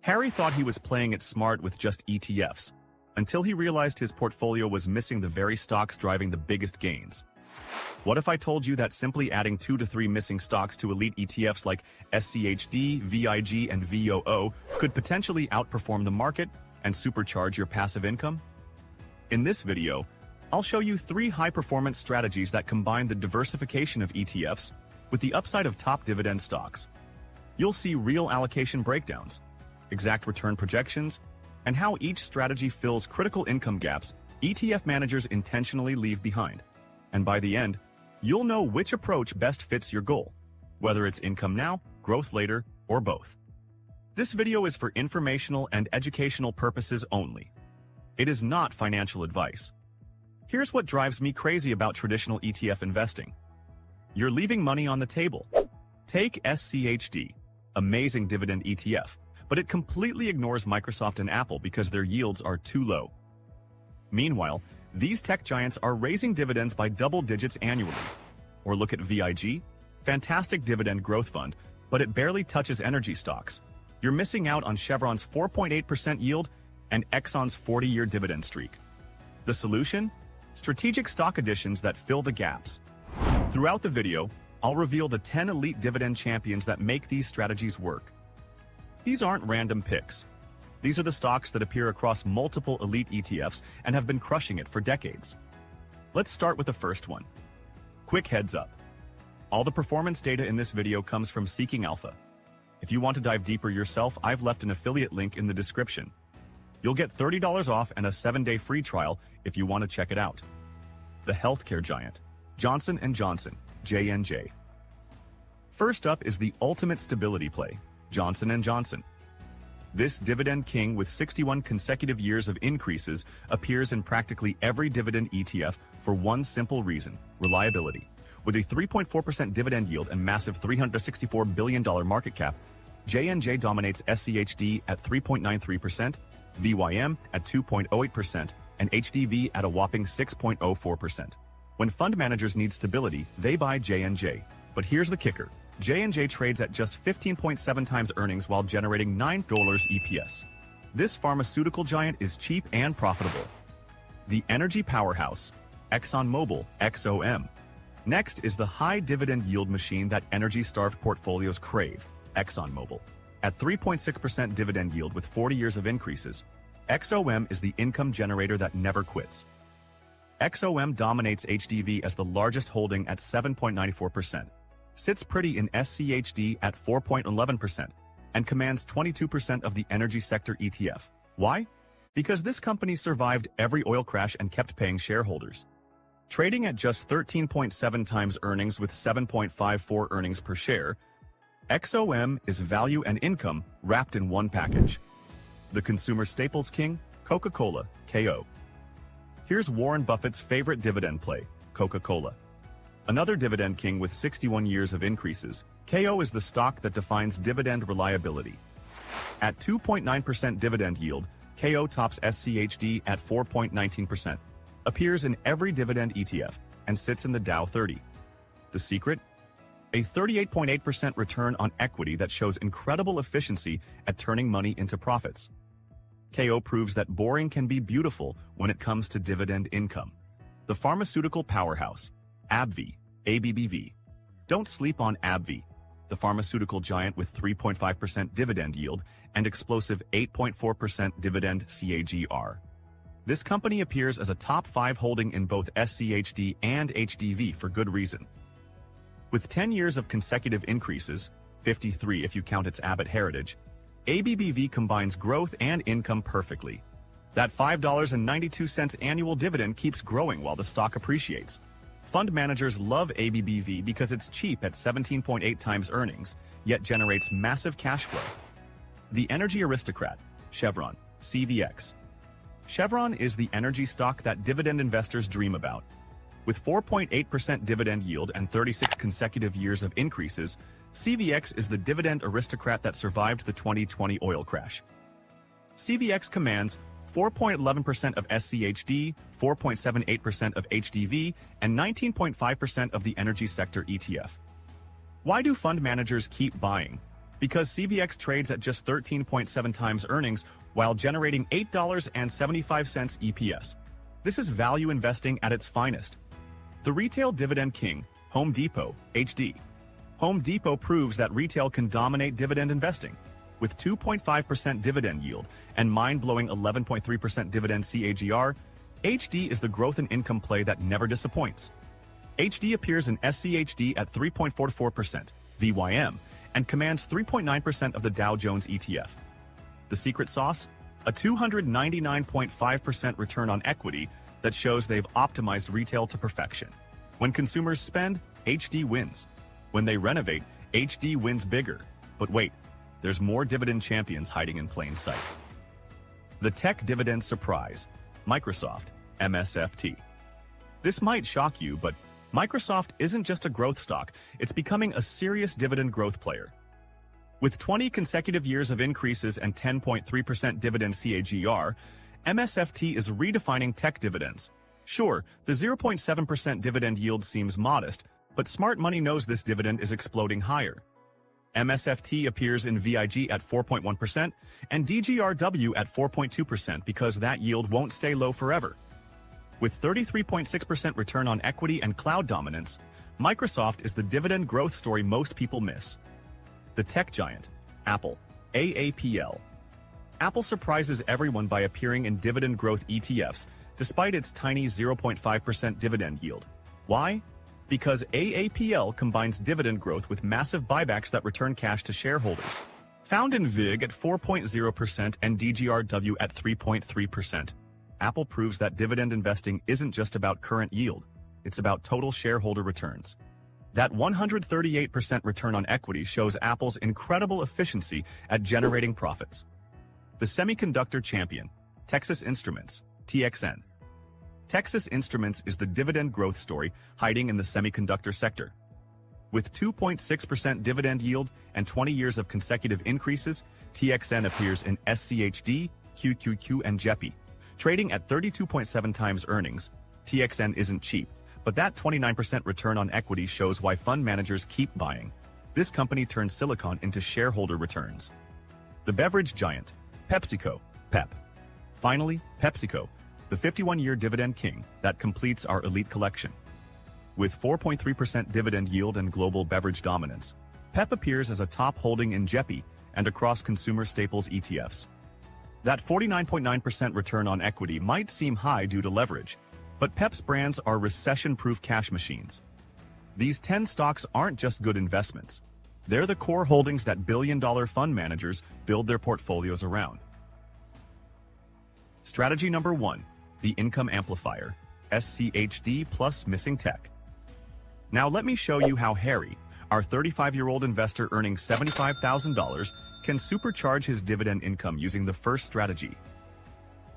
Harry thought he was playing it smart with just ETFs, until he realized his portfolio was missing the very stocks driving the biggest gains. What if I told you that simply adding 2 to 3 missing stocks to elite ETFs like SCHD, VIG, and VOO could potentially outperform the market and supercharge your passive income? In this video, I'll show you 3 high-performance strategies that combine the diversification of ETFs with the upside of top dividend stocks. You'll see real allocation breakdowns, exact return projections, and how each strategy fills critical income gaps ETF managers intentionally leave behind. And by the end, you'll know which approach best fits your goal, whether it's income now, growth later, or both. This video is for informational and educational purposes only. It is not financial advice. Here's what drives me crazy about traditional ETF investing. You're leaving money on the table. Take SCHD, amazing dividend ETF, but it completely ignores Microsoft and Apple because their yields are too low. Meanwhile, these tech giants are raising dividends by double digits annually. Or look at VIG, fantastic dividend growth fund, but it barely touches energy stocks. You're missing out on Chevron's 4.8% yield and Exxon's 40-year dividend streak. The solution? Strategic stock additions that fill the gaps. Throughout the video, I'll reveal the 10 elite dividend champions that make these strategies work. These aren't random picks. These are the stocks that appear across multiple elite ETFs and have been crushing it for decades. Let's start with the first one. Quick heads up. All the performance data in this video comes from Seeking Alpha. If you want to dive deeper yourself, I've left an affiliate link in the description. You'll get $30 off and a 7-day free trial if you want to check it out. The healthcare giant, Johnson & Johnson, J&J. First up is the ultimate stability play, Johnson & Johnson. This dividend king with 61 consecutive years of increases appears in practically every dividend ETF for one simple reason: reliability. With a 3.4% dividend yield and massive $364 billion market cap, J&J dominates SCHD at 3.93%, VYM at 2.08%, and HDV at a whopping 6.04%. When fund managers need stability, they buy J&J. But here's the kicker. J&J trades at just 15.7 times earnings while generating $9 EPS. This pharmaceutical giant is cheap and profitable. The energy powerhouse, ExxonMobil, XOM. Next is the high dividend yield machine that energy-starved portfolios crave, ExxonMobil. At 3.6% dividend yield with 40 years of increases, XOM is the income generator that never quits. XOM dominates HDV as the largest holding at 7.94%. Sits pretty in SCHD at 4.11%, and commands 22% of the energy sector ETF. Why? Because this company survived every oil crash and kept paying shareholders. Trading at just 13.7 times earnings with 7.54 earnings per share, XOM is value and income wrapped in one package. The consumer staples king, Coca-Cola, KO. Here's Warren Buffett's favorite dividend play, Coca-Cola. Another dividend king with 61 years of increases, KO is the stock that defines dividend reliability. At 2.9% dividend yield, KO tops SCHD at 4.19%, appears in every dividend ETF, and sits in the Dow 30. The secret? A 38.8% return on equity that shows incredible efficiency at turning money into profits. KO proves that boring can be beautiful when it comes to dividend income. The pharmaceutical powerhouse, AbbVie. Don't sleep on AbbVie, the pharmaceutical giant with 3.5% dividend yield and explosive 8.4% dividend CAGR. This company appears as a top 5 holding in both SCHD and HDV for good reason. With 10 years of consecutive increases, 53 if you count its Abbott heritage, ABBV combines growth and income perfectly. That $5.92 annual dividend keeps growing while the stock appreciates. Fund managers love ABBV because it's cheap at 17.8 times earnings, yet generates massive cash flow. The energy aristocrat, Chevron, CVX. Chevron is the energy stock that dividend investors dream about. With 4.8% dividend yield and 36 consecutive years of increases, CVX is the dividend aristocrat that survived the 2020 oil crash. CVX commands 4.11% of SCHD, 4.78% of HDV, and 19.5% of the energy sector ETF. Why do fund managers keep buying? Because CVX trades at just 13.7 times earnings while generating $8.75 EPS. This is value investing at its finest. The retail dividend king, Home Depot, HD. Home Depot proves that retail can dominate dividend investing. With 2.5% dividend yield and mind-blowing 11.3% dividend CAGR, HD is the growth and income play that never disappoints. HD appears in SCHD at 3.44% VYM and commands 3.9% of the Dow Jones ETF. The secret sauce? A 299.5% return on equity that shows they've optimized retail to perfection. When consumers spend, HD wins. When they renovate, HD wins bigger. But wait, there's more dividend champions hiding in plain sight. The tech dividend surprise, Microsoft, MSFT. This might shock you, but Microsoft isn't just a growth stock, it's becoming a serious dividend growth player. With 20 consecutive years of increases and 10.3% dividend CAGR, MSFT is redefining tech dividends. Sure, the 0.7% dividend yield seems modest, but smart money knows this dividend is exploding higher. MSFT appears in VIG at 4.1% and DGRW at 4.2% because that yield won't stay low forever. With 33.6% return on equity and cloud dominance, Microsoft is the dividend growth story most people miss. The tech giant, Apple, AAPL. Apple surprises everyone by appearing in dividend growth ETFs despite its tiny 0.5% dividend yield. Why? Because AAPL combines dividend growth with massive buybacks that return cash to shareholders. Found in VIG at 4.0% and DGRW at 3.3%. Apple proves that dividend investing isn't just about current yield, it's about total shareholder returns. That 138% return on equity shows Apple's incredible efficiency at generating profits. The semiconductor champion, Texas Instruments, TXN. Texas Instruments is the dividend growth story hiding in the semiconductor sector. With 2.6% dividend yield and 20 years of consecutive increases, TXN appears in SCHD, QQQ, and JEPI. Trading at 32.7 times earnings, TXN isn't cheap, but that 29% return on equity shows why fund managers keep buying. This company turns silicon into shareholder returns. The beverage giant, PepsiCo, PEP. Finally, PepsiCo, the 51-year dividend king that completes our elite collection. With 4.3% dividend yield and global beverage dominance, PEP appears as a top holding in JEPI and across consumer staples ETFs. That 49.9% return on equity might seem high due to leverage, but PEP's brands are recession-proof cash machines. These 10 stocks aren't just good investments. They're the core holdings that billion-dollar fund managers build their portfolios around. Strategy number 1, the income amplifier, SCHD plus missing tech. Now let me show you how Harry, our 35-year-old investor earning $75,000, can supercharge his dividend income using the first strategy.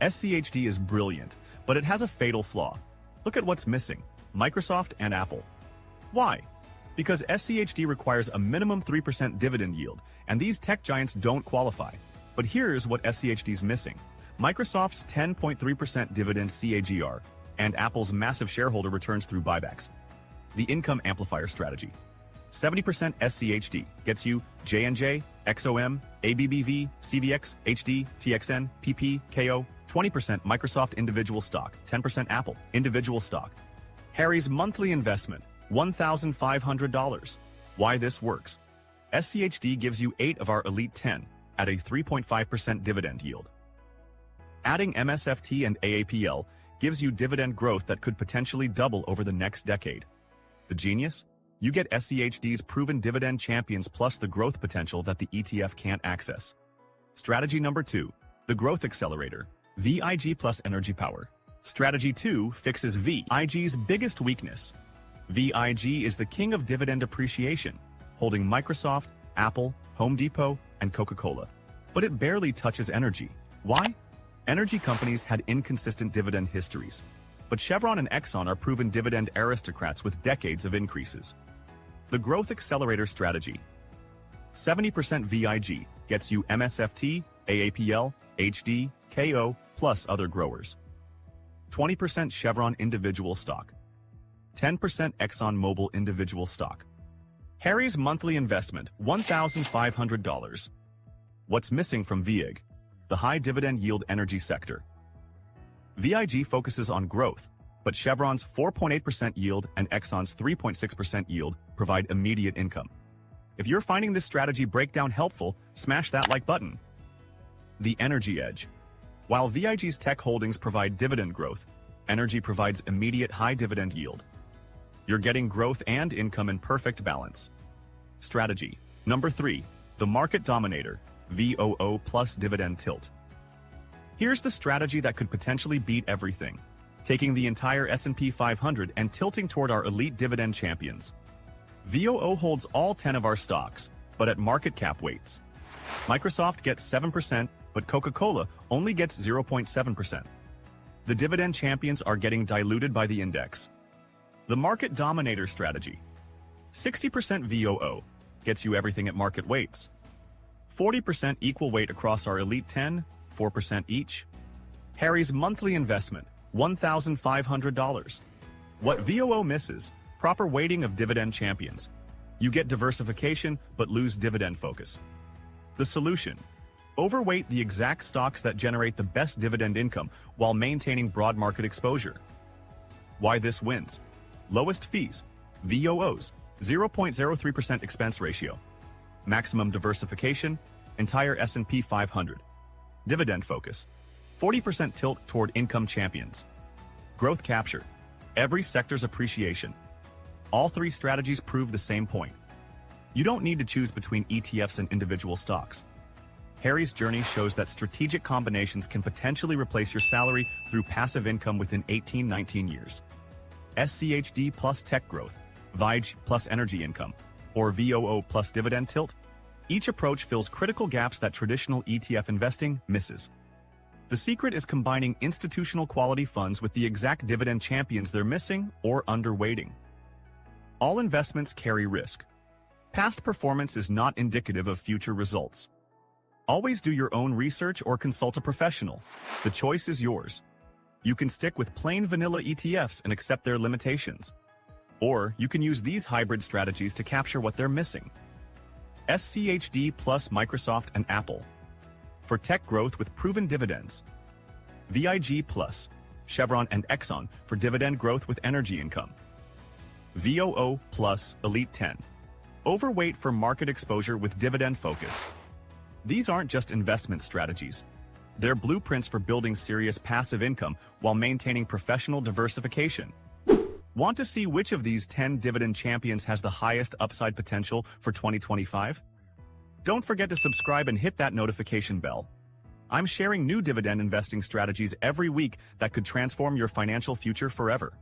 SCHD is brilliant, but it has a fatal flaw. Look at what's missing, Microsoft and Apple. Why? Because SCHD requires a minimum 3% dividend yield, and these tech giants don't qualify. But here's what SCHD's missing. Microsoft's 10.3% dividend CAGR, and Apple's massive shareholder returns through buybacks. The income amplifier strategy. 70% SCHD gets you J&J, XOM, ABBV, CVX, HD, TXN, PP, KO, 20% Microsoft individual stock, 10% Apple individual stock. Harry's monthly investment, $1,500. Why this works. SCHD gives you 8 of our elite 10 at a 3.5% dividend yield. Adding MSFT and AAPL gives you dividend growth that could potentially double over the next decade. The genius? You get SCHD's proven dividend champions plus the growth potential that the ETF can't access. Strategy number 2, the growth accelerator, VIG plus energy power. Strategy 2 fixes VIG's biggest weakness. VIG is the king of dividend appreciation, holding Microsoft, Apple, Home Depot, and Coca-Cola. But it barely touches energy. Why? Energy companies had inconsistent dividend histories, but Chevron and Exxon are proven dividend aristocrats with decades of increases. The growth accelerator strategy. 70% VIG gets you MSFT, AAPL, HD, KO, plus other growers. 20% Chevron individual stock. 10% ExxonMobil individual stock. Harry's monthly investment, $1,500. What's missing from VIG? The high dividend yield energy sector. VIG focuses on growth, but Chevron's 4.8% yield and Exxon's 3.6% yield provide immediate income. If you're finding this strategy breakdown helpful, smash that like button. The energy edge. While VIG's tech holdings provide dividend growth, energy provides immediate high dividend yield. You're getting growth and income in perfect balance. Strategy. Number 3. The Market Dominator, VOO plus Dividend Tilt. Here's the strategy that could potentially beat everything, taking the entire S&P 500 and tilting toward our elite dividend champions. VOO holds all 10 of our stocks, but at market cap weights. Microsoft gets 7%, but Coca-Cola only gets 0.7%. The dividend champions are getting diluted by the index. The Market Dominator strategy. 60% VOO gets you everything at market weights. 40% equal weight across our elite 10, 4% each. Harry's monthly investment, $1,500. What VOO misses, proper weighting of dividend champions. You get diversification, but lose dividend focus. The solution. Overweight the exact stocks that generate the best dividend income while maintaining broad market exposure. Why this wins? Lowest fees, VOOs, 0.03% expense ratio. Maximum diversification, entire S&P 500. Dividend focus, 40% tilt toward income champions. Growth capture, every sector's appreciation. All three strategies prove the same point. You don't need to choose between ETFs and individual stocks. Harry's journey shows that strategic combinations can potentially replace your salary through passive income within 18-19 years. SCHD plus tech growth, VIG plus energy income, or VOO plus dividend tilt. Each approach fills critical gaps that traditional ETF investing misses. The secret is combining institutional quality funds with the exact dividend champions they're missing or underweighting. All investments carry risk. Past performance is not indicative of future results. Always do your own research or consult a professional. The choice is yours. You can stick with plain vanilla ETFs and accept their limitations. Or you can use these hybrid strategies to capture what they're missing. SCHD plus Microsoft and Apple. For tech growth with proven dividends. VIG plus Chevron and Exxon for dividend growth with energy income. VOO plus Elite 10. Overweight for market exposure with dividend focus. These aren't just investment strategies. They're blueprints for building serious passive income while maintaining professional diversification. Want to see which of these 10 dividend champions has the highest upside potential for 2025? Don't forget to subscribe and hit that notification bell. I'm sharing new dividend investing strategies every week that could transform your financial future forever.